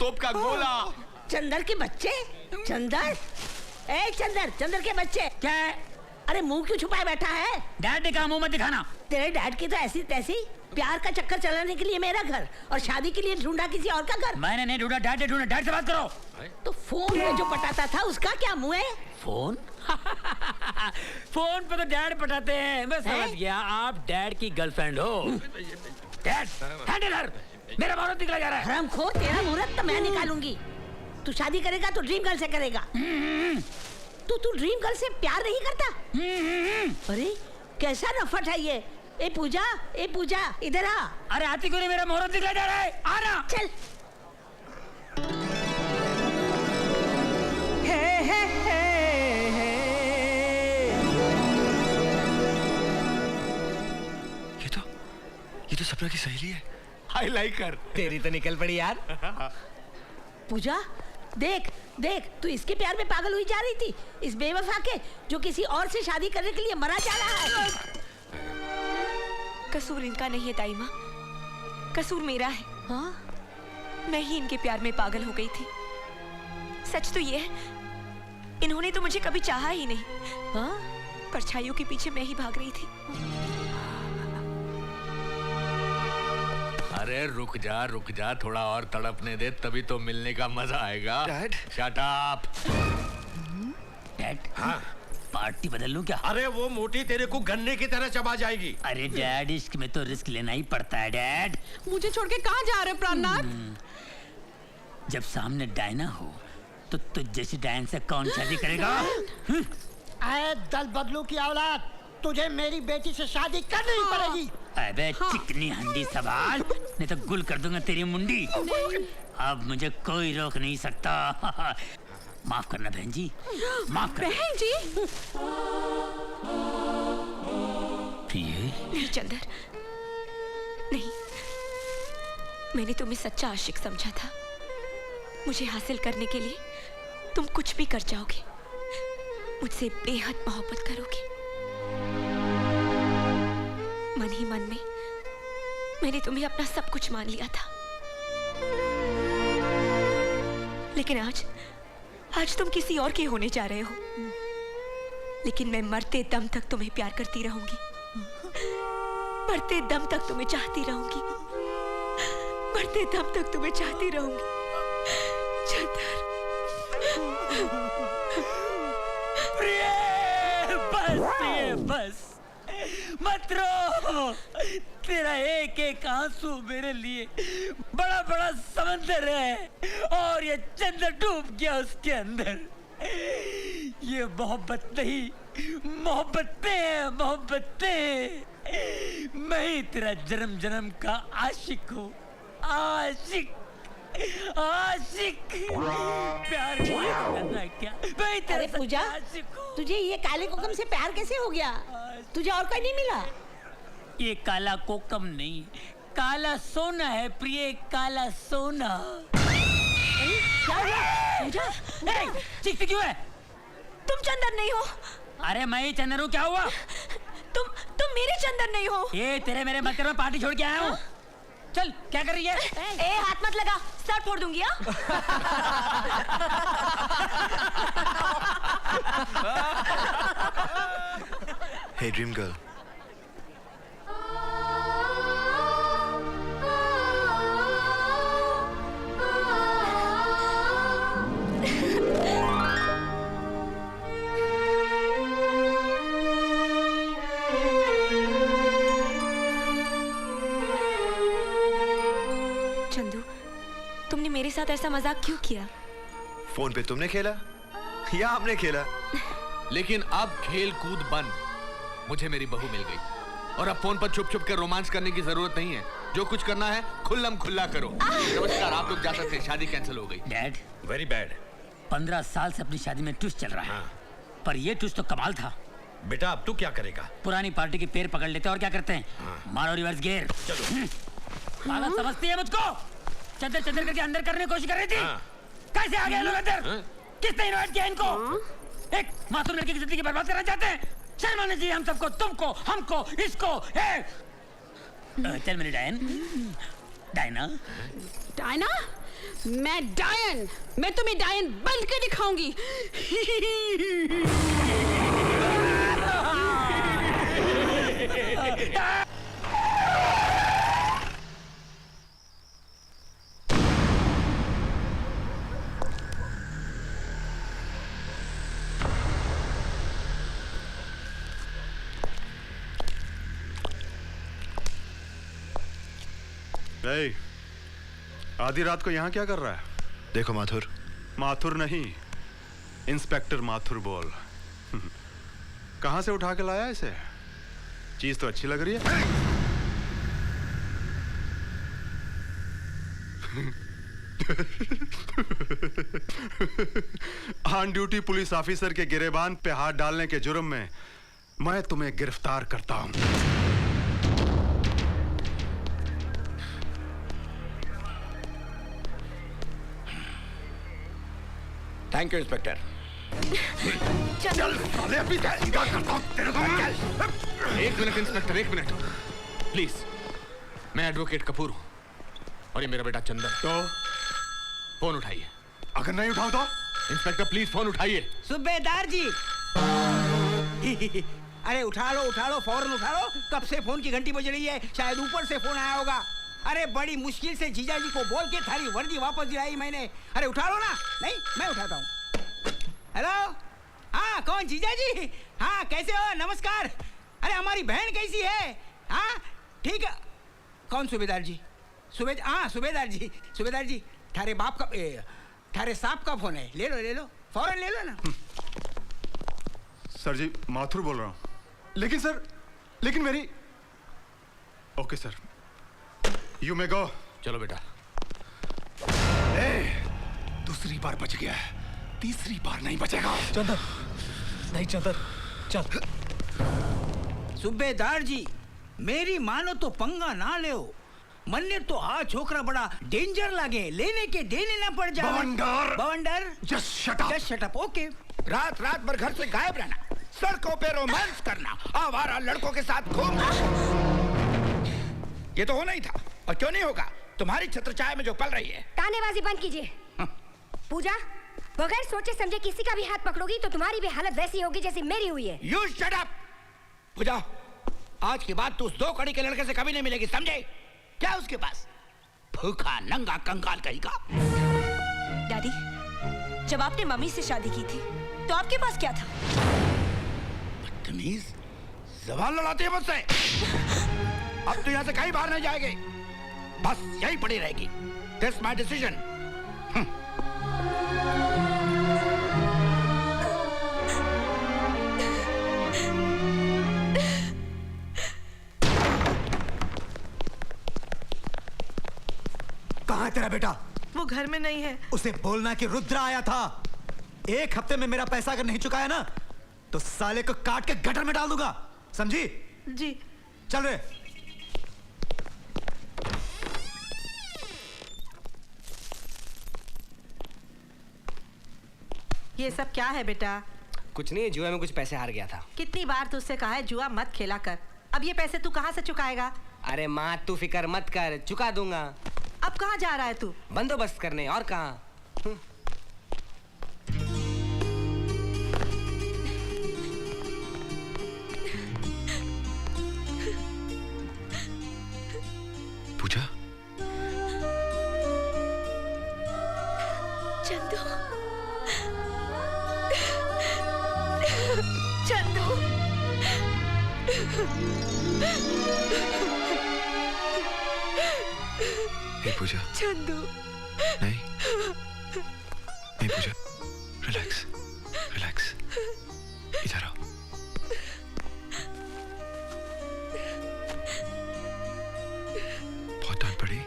तोप का गोला। चंदर के बच्चे? चंदर? ए चंदर, चंदर के बच्चे। क्या है? अरे मुंह क्यों छुपाए बैठा है? डैड का मुंह मत दिखाना। तेरे डैड की तो ऐसी तैसी, प्यार का चक्कर चलाने के लिए मेरा घर और शादी के लिए ढूंढा किसी और का घर। मैंने नहीं ढूंढा, डैड ने ढूंढा। डैड से बात करो। तो फोन में जो पटाता था उसका क्या मुंह है? फोन? फोन पे तो डैड पटाते हैं। मैं समझ गया, आप डैड की गर्लफ्रेंड हो। डैड, हैंडलर, मेरा मुहूर्त निकला जा रहा है। हरामखोर, तेरा मुहूर्त तो मैं निकालूंगी। तू शादी करेगा तो ड्रीम गर्ल से करेगा। तू ड्रीम गर्ल से प्यार नहीं करता? अरे कैसा नफट है ये। ए पूजा, इधर आ। अरे आती क्यों नहीं? मेरा मुहूर्त निकला जा रहा है, आना। चल। ये तो सपना की सहेली है। I like her। तेरी तो निकल पड़ी यार। पूजा, देख तू इसके प्यार में पागल हुई जा रही थी, इस बेवफा के जो किसी और से शादी करने के लिए मरा जा रहा है। कसूर इनका नहीं है ताई माँ, कसूर मेरा है। हाँ? मैं ही इनके प्यार में पागल हो गई थी। सच तो ये है, इन्होंने तो मुझे कभी चाहा ही नहीं। हाँ? परछाइयों के पीछे मैं ही भाग रही थी। अरे रुक जा, थोड़ा और तड़पने दे, तभी तो मिलने का मजा आएगा। Dad, shut up. डैड, हाँ पार्टी बदल लूं क्या? अरे वो मोटी तेरे को गन्ने की तरह चबा जाएगी। अरे डैड, इश्क में तो रिस्क लेना ही पड़ता है डैड। मुझे छोड़ के कहाँ जा रहे हो प्राणनाथ? जब सामने डायना हो तो तुझ जैसी डायन से कौन शादी करेगा? आए दल बदलू की औलाद, तुझे मेरी बेटी से शादी करनी ही पड़ेगी। अबे चिकनी हंडी सवाल, नहीं तो गुल कर दूंगा तेरी मुंडी। अब मुझे कोई रोक नहीं सकता। माफ करना बहन जी, माफ करना। बहन जी? प्रिय? नहीं चंदर, नहीं। मैंने तुम्हें सच्चा आशिक समझा था। मुझे हासिल करने के लिए तुम कुछ भी कर जाओगे, मुझसे बेहद मोहब्बत करोगे। मन ही मन में मैंने तुम्हें अपना सब कुछ मान लिया था, लेकिन आज तुम किसी और के होने जा रहे हो। लेकिन मैं मरते दम तक तुम्हें प्यार करती रहूंगी, मरते दम तक तुम्हें चाहती रहूंगी, मरते दम तक तुम्हें चाहती रहूंगी। चंदर। प्रिय, बस मत रो। तेरा एक एक आंसू मेरे लिए बड़ा बड़ा समंदर है और ये चंदर डूब गया उसके अंदर। ये मोहब्बत नहीं, मोहब्बतें हैं, मोहब्बतें। मैं ही तेरा जन्म जन्म का आशिक हूँ, आशिक। प्यार करना क्या? मैं अरे पूजा, तुझे ये काले कोकम से प्यार कैसे हो गया? तुझे और कोई नहीं मिला? ये काला कोकम नहीं, काला सोना है प्रिय, काला सोना। क्या हुआ? पूजा, चीखती क्यों है? तुम चंदर नहीं हो। अरे मैं ही चंदर हूँ, क्या हुआ? तुम मेरे चंदर नहीं हो। ये तेरे मेरे मत में पार्टी छोड़ के आया हूँ। चल, क्या कर रही है? ए हाथ मत लगा, सर फोड़ दूंगी। हे ड्रीम गर्ल, चंदू, तुमने मेरे साथ ऐसा मजाक क्यों किया? फोन पे तुमने खेला या हमने खेला? लेकिन अब खेल कूद बंद। मुझे मेरी बहू मिल गई और अब फोन पर छुप छुप कर रोमांस करने की जरूरत नहीं है। जो कुछ करना है खुल्लम खुल्ला करो। नमस्कार, आप लोग जा सकते हैं, शादी कैंसिल हो गई। Dad, very bad. 15 साल से अपनी शादी में ट्विस्ट चल रहा है, पर ये ट्विस्ट तो कमाल था। बेटा अब तू क्या करेगा? पुरानी पार्टी के पैर पकड़ लेते और क्या करते हैं? मारो रिवर्स गियर। चलो। पागल समझती है मुझको? चंदर चंदर करके अंदर करने की कोशिश कर रही थी। कैसे आ गए लोग अंदर? किसने इनवाइट किया इनको? एक मासूम लड़की की जिंदगी बर्बाद करना चाहते हैं? शर्म आनी चाहिए हम सबको, तुमको, हमको, इसको। चल मेरी डायन, डायना। डायना? मैं डायन, मैं तुम्हें डायन बन के दिखाऊंगी। ए, आधी रात को यहाँ क्या कर रहा है? देखो माथुर, माथुर नहीं, इंस्पेक्टर माथुर बोल। कहाँ से उठा के लाया इसे? चीज तो अच्छी लग रही है। ऑन ड्यूटी पुलिस ऑफिसर के गिरेबान पे हाथ डालने के जुर्म में मैं तुम्हें गिरफ्तार करता हूं। Thank you inspector. चल साले अभी सीधा करता हूं तेरे को। एक मिनट इंस्पेक्टर, एक मिनट प्लीज। मैं एडवोकेट कपूर हूं और ये मेरा बेटा चंदन। तो फोन उठाइए। अगर नहीं उठाओ तो? इंस्पेक्टर प्लीज फोन उठाइए। सूबेदार जी। अरे उठा लो फौरन उठा लो। कब से फोन की घंटी बज रही है, शायद ऊपर से फोन आया होगा। अरे बड़ी मुश्किल से जीजा जी को बोल के थारी वर्दी वापस दिलाई मैंने। अरे उठा लो ना। नहीं मैं उठाता हूँ। हेलो, हाँ कौन? जीजा जी। हाँ कैसे हो? नमस्कार। अरे हमारी बहन कैसी है? हाँ ठीक है। कौन? सूबेदार जी। हाँ सूबेदार जी थारे बाप का थारे साहब का फोन है। ले लो फौरन ले लो ना। सर जी माथुर बोल रहा हूं। लेकिन मेरी। ओके सर, यू मे गो। चलो बेटा। दूसरी बार बच गया है, तीसरी बार नहीं बचेगा। चंदन, नहीं चंदन, चल। सूबेदार जी मेरी मानो तो पंगा ना ले। मन्ने तो हाँ छोकरा बड़ा डेंजर लगे, लेने के देने ना पड़ जाए। बवंडर जस्ट शट अप। ओके। रात भर घर से गायब रहना, सड़कों पे रोमांस करना, आवारा लड़कों के साथ घूमना, ये तो होना ही था। और क्यों नहीं होगा? तुम्हारी छत्रछाया में जो पल रही है। तानेबाजी बंद कीजिए। पूजा, बगैर सोचे समझे किसी का भी हाथ पकड़ोगी तो तुम्हारी भी हालत वैसी होगी जैसी मेरी हुई है। You shut up! पूजा, आज के बाद तू उस 2 कड़ी के लड़के से कभी नहीं मिलेगी, समझे? क्या उसके पास? भूखा नंगा कंगाल कहीं का। दादी, जब आपने मम्मी से शादी की थी तो आपके पास क्या था? बदतमीज, ज़बान लड़ाती है मुझसे। अब तो यहाँ से कहीं बाहर नहीं जाएगी, बस यहीं पड़ी रहेगी। That's my decision. कहाँ है तेरा बेटा? वो घर में नहीं है। उसे बोलना कि रुद्र आया था। 1 हफ्ते में मेरा पैसा अगर नहीं चुकाया ना तो साले को काट के गटर में डाल दूंगा, समझी? जी। चल रे। ये सब क्या है बेटा? कुछ नहीं, जुआ में कुछ पैसे हार गया था। कितनी बार तुझसे कहा है जुआ मत खेला कर। अब ये पैसे तू कहाँ से चुकाएगा? अरे माँ तू फिक्र मत कर, चुका दूंगा। अब कहाँ जा रहा है तू? बंदोबस्त करने, और कहाँ। पूजा, चंदू, चंदू, हे पूजा। चंदू, नहीं पूजा, रिलैक्स, इधर आओ। बहुत डांट पड़ी?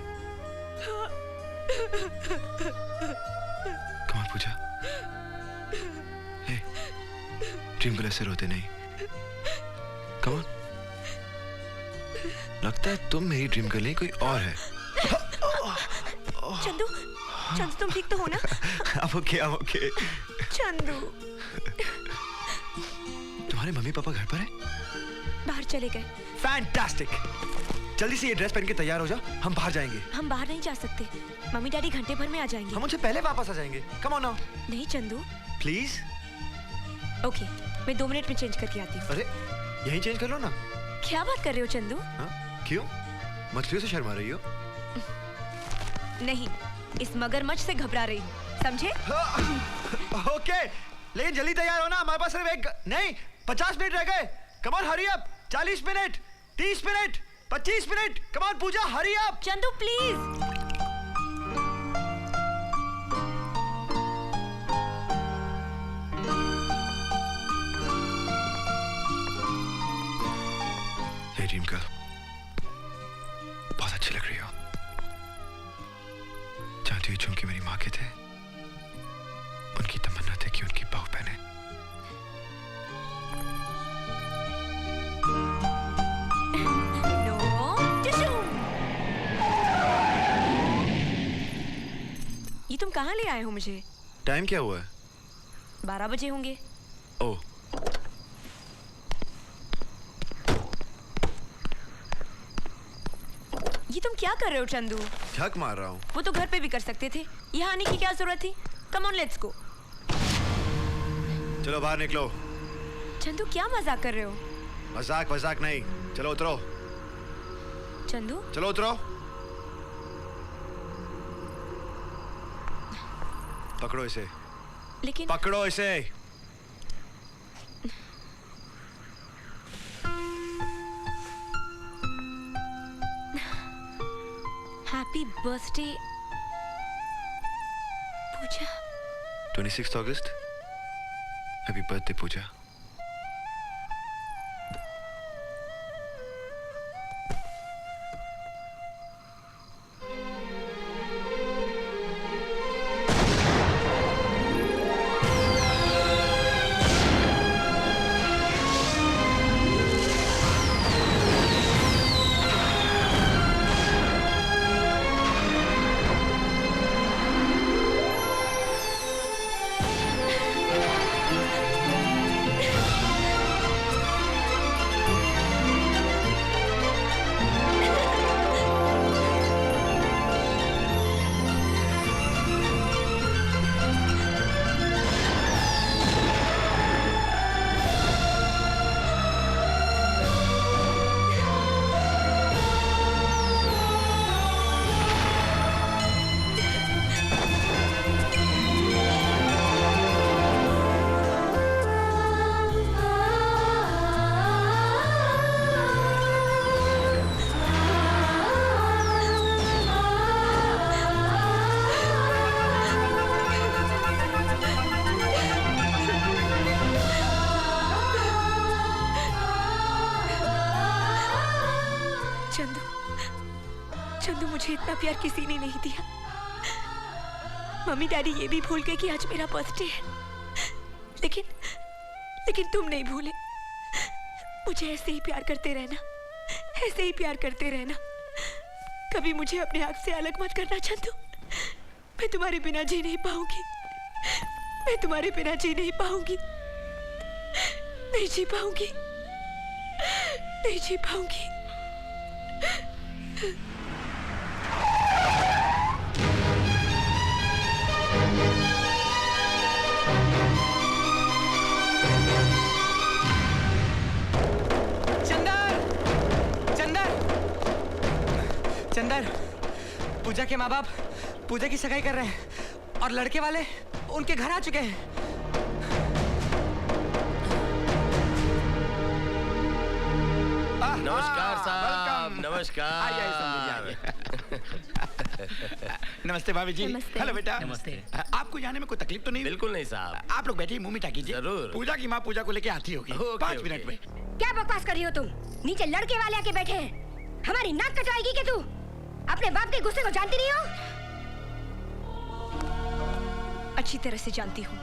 Come on Pooja. Hey, dream girl ऐसे रोते नहीं। Come on. लगता है तुम मेरी ड्रीम गर्ल नहीं, कोई और है। चंदू, तुम ठीक तो हो ना? I'm okay. चंदू, तुम्हारे मम्मी पापा घर पर है? बाहर चले गए। फैंटास्टिक। जल्दी से ये ड्रेस पहन के तैयार हो जा, हम बाहर जाएंगे। हम बाहर नहीं जा सकते, मम्मी डैडी घंटे भर में आ जाएंगे। हम उनसे पहले वापस आ जाएंगे। Come on now. नहीं चंदू। प्लीज। ओके, मैं 2 मिनट में चेंज करके आती हूँ। अरे यहीं चेंज कर लो ना। क्या बात कर रहे हो चंदू? क्यों? मछलियों से शर्मा रही हो? नहीं, इस मगरमच्छ से घबरा रही हूँ, समझे? ओके, लेकिन जल्दी तैयार हो ना, हमारे पास सिर्फ एक नहीं 50 मिनट रह गए। Come on hurry up. 40 minute, 30 minute, 25 minute. Come on Pooja, hurry up. Chandu please. Hey dream girl, बहुत अच्छी लग रही हो। जानती हो झुमके मेरी माँ के थे, उनकी तमन्ना थी कि उनकी बहू पहने। ये तुम कहाँ ले आए हो मुझे? टाइम क्या हुआ है? 12 बजे होंगे। ओह, ये तुम क्या कर रहे हो चंदू? झक मार रहा हूँ। वो तो घर पे भी कर सकते थे, यहाँ आने की क्या जरूरत थी? Come on let's go. चलो बाहर निकलो। चंदू क्या मजाक कर रहे हो? मजाक मजाक नहीं, चलो उतरो। चंदू चलो उतरो। पकड़ो इसे। लेकिन पकड़ो इसे। हैप्पी बर्थडे पूजा। 26 अगस्त। हैप्पी बर्थडे पूजा। चंदू मुझे इतना प्यार किसी ने नहीं दिया। मम्मी डैडी ये भी भूल गए कि आज मेरा बर्थडे है, लेकिन तुम नहीं भूले। मुझे ऐसे ही प्यार करते रहना, ऐसे ही प्यार करते रहना। कभी मुझे अपने आप से अलग मत करना चंदू। मैं तुम्हारे बिना जी नहीं पाऊंगी, मैं तुम्हारे बिना जी नहीं पाऊंगी, नहीं जी पाऊंगी, नहीं जी पाऊंगी। चंदर, पूजा के माँ बाप पूजा की सगाई कर रहे हैं और लड़के वाले उनके घर आ चुके हैं। नमस्कार साहब, नमस्कार। नमस्ते भाभी जी। नमस्ते। हेलो बेटा। नमस्ते। आपको जाने में कोई तकलीफ तो नहीं? बिल्कुल नहीं साहब। आप लोग बैठिए, मुंह मीठा कीजिए। जरूर। पूजा की माँ पूजा को लेके आती होगी। 5 मिनट में। क्या बकवास कर रही हो तुम? नीचे लड़के वाले आके बैठे हैं, हमारी नाक कटवाएगी क्या तू? अपने बाप के गुस्से को जानती नहीं हो? अच्छी तरह से जानती हूँ।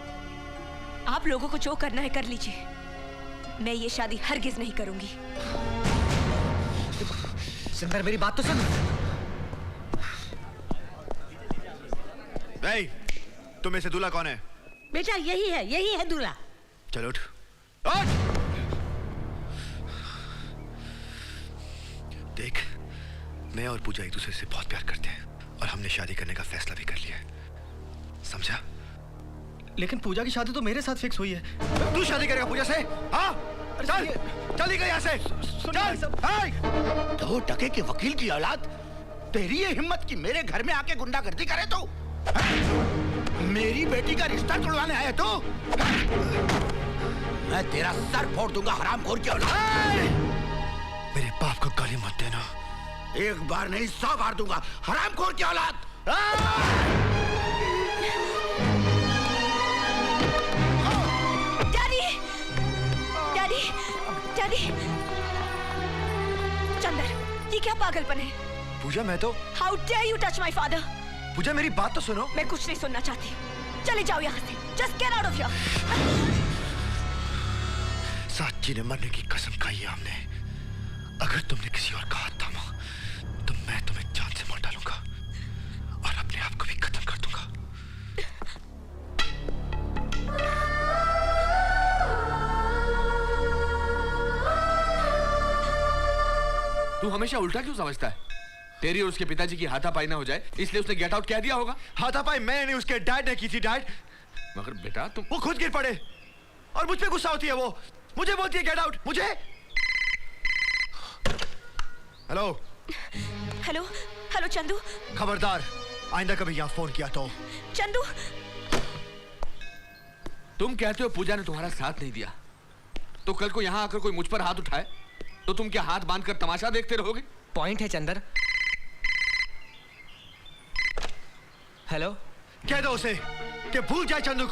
आप लोगों को जो करना है कर लीजिए, मैं ये शादी हरगिज नहीं करूंगी। सुंदर मेरी बात तो सुन। नहीं, तुम में से दूल्हा कौन है? बेटा यही है दूल्हा। चलो उठ। देख, मैं और पूजा एक दूसरे से बहुत प्यार करते हैं और हमने शादी करने का फैसला भी कर लिया है, समझा? लेकिन पूजा की शादी तो मेरे साथ फिक्स हुई है। तू शादी करेगा पूजा से? हाँ? चल, चली गई यहाँ से। चल। 2 टके के वकील की औलाद, तेरी ये हिम्मत कि मेरे घर में आके गुंडागर्दी करे तू? मेरी बेटी का रिश्ता तोड़वाने आया तू? मैं तेरा सर फोड़ दूंगा हरामखोर की औलाद। मेरे बाप को गाली मत देना। एक बार नहीं 100 बार दूंगा हरामखोर की औलाद। डैडी, डैडी, डैडी, चंदर, ये क्या पागलपन है? पूजा मैं तो। How dare you touch my father? पूजा मेरी बात तो सुनो। मैं कुछ नहीं सुनना चाहती। चले जाओ यहाँ से। Just get out of here. साची ने मरने की कसम खाई है हमने। अगर तुमने किसी और का हाथ थामा तो मैं तुम्हें जान से मार डालूंगा और अपने आप को भी खत्म कर दूंगा। तू हमेशा उल्टा क्यों समझता है? तेरी और उसके पिताजी की हाथापाई ना हो जाए इसलिए उसने गेट आउट कह दिया होगा। हाथापाई मैं नहीं, उसके डैड ने की थी। डैड, मगर बेटा तुम। वो खुद गिर पड़े और मुझ पे गुस्सा होती है। वो मुझे बोलती है गेट आउट। मुझे। Hello hello hello Chandu. खबरदार, आइंदा कभी यहाँ फोन किया तो। चंदू, तुम कहते हो पूजा ने तुम्हारा साथ नहीं दिया, तो कल को यहाँ आकर कोई मुझ पर हाथ उठाए तो तुम क्या हाथ बांधकर तमाशा देखते रहोगे? पॉइंट है चंदर। हेलो, कह दो उसे कि भूल जाए चंदू को।